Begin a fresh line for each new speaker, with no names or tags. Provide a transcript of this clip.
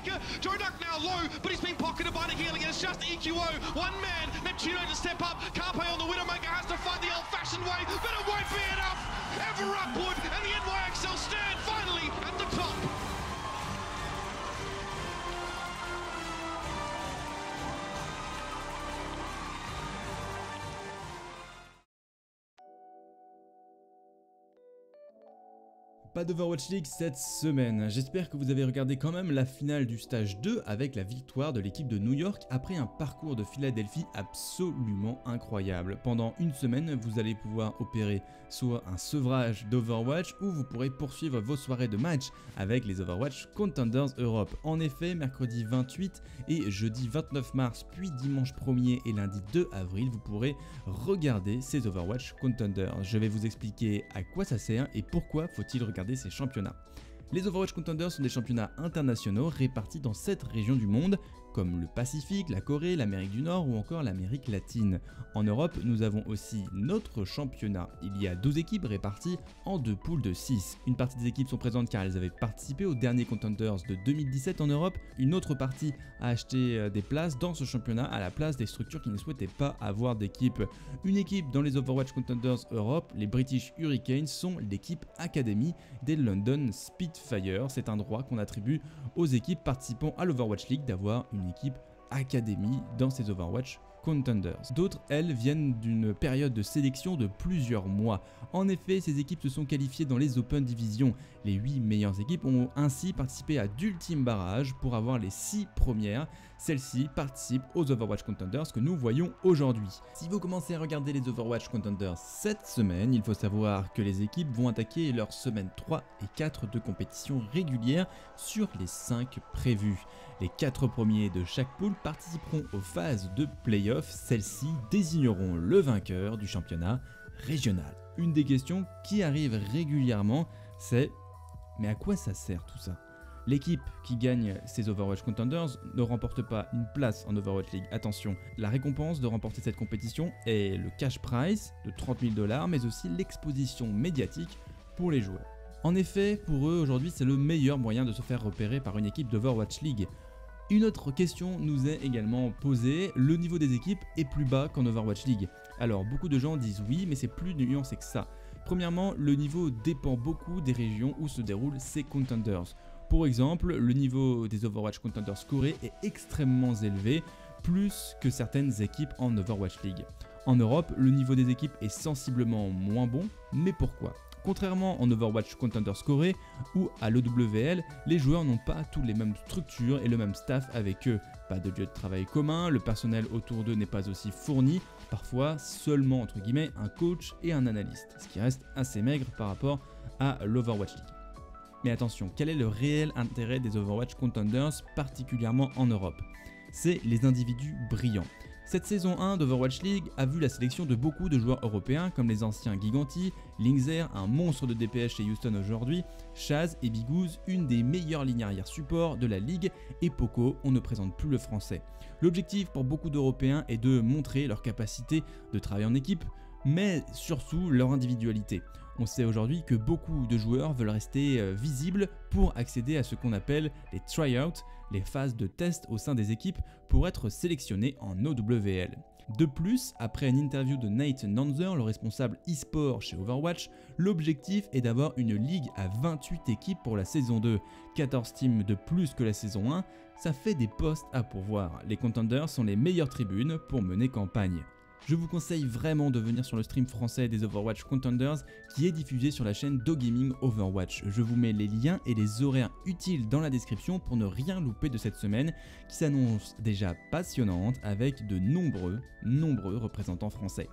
Faker. Jodak now low, but he's been pocketed by the healing, and it's just EQO. One man, Neptuno to step up. Carpe on the Widowmaker has to fight the old-fashioned way, but it won't be enough. Ever upward, and the NYXL stand finally at the top.
Pas d'Overwatch League cette semaine, j'espère que vous avez regardé quand même la finale du stage 2 avec la victoire de l'équipe de New York après un parcours de Philadelphie absolument incroyable. Pendant une semaine, vous allez pouvoir opérer soit un sevrage d'Overwatch ou vous pourrez poursuivre vos soirées de match avec les Overwatch Contenders Europe. En effet, mercredi 28 et jeudi 29 mars, puis dimanche 1er et lundi 2 avril, vous pourrez regarder ces Overwatch Contenders. Je vais vous expliquer à quoi ça sert et pourquoi faut-il regarder ces championnats. Les Overwatch Contenders sont des championnats internationaux répartis dans 7 régions du monde, comme le Pacifique, la Corée, l'Amérique du Nord ou encore l'Amérique latine. En Europe, nous avons aussi notre championnat. Il y a 12 équipes réparties en 2 poules de 6. Une partie des équipes sont présentes car elles avaient participé au dernier Contenders de 2017 en Europe. Une autre partie a acheté des places dans ce championnat à la place des structures qui ne souhaitaient pas avoir d'équipe. Une équipe dans les Overwatch Contenders Europe, les British Hurricanes, sont l'équipe Academy des London Spitfire. C'est un droit qu'on attribue aux équipes participant à l'Overwatch League d'avoir une équipe Academy dans ces Overwatch Contenders. D'autres, elles, viennent d'une période de sélection de plusieurs mois. En effet, ces équipes se sont qualifiées dans les Open Division. Les 8 meilleures équipes ont ainsi participé à d'ultimes barrages pour avoir les 6 premières. Celles-ci participent aux Overwatch Contenders que nous voyons aujourd'hui. Si vous commencez à regarder les Overwatch Contenders cette semaine, il faut savoir que les équipes vont attaquer leurs semaines 3 et 4 de compétition régulière sur les 5 prévues. Les 4 premiers de chaque poule participeront aux phases de play-off. Celles-ci désigneront le vainqueur du championnat régional. Une des questions qui arrive régulièrement, c'est mais à quoi ça sert tout ça? L'équipe qui gagne ces Overwatch Contenders ne remporte pas une place en Overwatch League. Attention, la récompense de remporter cette compétition est le cash prize de 30 000 $, mais aussi l'exposition médiatique pour les joueurs. En effet, pour eux, aujourd'hui, c'est le meilleur moyen de se faire repérer par une équipe d'Overwatch League. Une autre question nous est également posée, le niveau des équipes est plus bas qu'en Overwatch League. Alors beaucoup de gens disent oui, mais c'est plus nuancé que ça. Premièrement, le niveau dépend beaucoup des régions où se déroulent ces Contenders. Pour exemple, le niveau des Overwatch Contenders Corée est extrêmement élevé, plus que certaines équipes en Overwatch League. En Europe, le niveau des équipes est sensiblement moins bon, mais pourquoi ? Contrairement en Overwatch Contenders Corée ou à l'OWL, les joueurs n'ont pas tous les mêmes structures et le même staff avec eux. Pas de lieu de travail commun, le personnel autour d'eux n'est pas aussi fourni, parfois seulement entre guillemets un coach et un analyste, ce qui reste assez maigre par rapport à l'Overwatch League. Mais attention, quel est le réel intérêt des Overwatch Contenders, particulièrement en Europe? C'est les individus brillants. Cette saison 1 d'Overwatch League a vu la sélection de beaucoup de joueurs européens comme les anciens Giganti, Lingzer, un monstre de DPS chez Houston aujourd'hui, Chaz et Bigouz, une des meilleures lignes arrière support de la ligue, et Poco, on ne présente plus le français. L'objectif pour beaucoup d'Européens est de montrer leur capacité de travailler en équipe, mais surtout leur individualité. On sait aujourd'hui que beaucoup de joueurs veulent rester visibles pour accéder à ce qu'on appelle les tryouts, les phases de test au sein des équipes pour être sélectionnés en OWL. De plus, après une interview de Nate Nanzer, le responsable e-sport chez Overwatch, l'objectif est d'avoir une ligue à 28 équipes pour la saison 2, 14 teams de plus que la saison 1, ça fait des postes à pourvoir. Les contenders sont les meilleures tribunes pour mener campagne. Je vous conseille vraiment de venir sur le stream français des Overwatch Contenders qui est diffusé sur la chaîne DoGaming Overwatch. Je vous mets les liens et les horaires utiles dans la description pour ne rien louper de cette semaine qui s'annonce déjà passionnante avec de nombreux représentants français.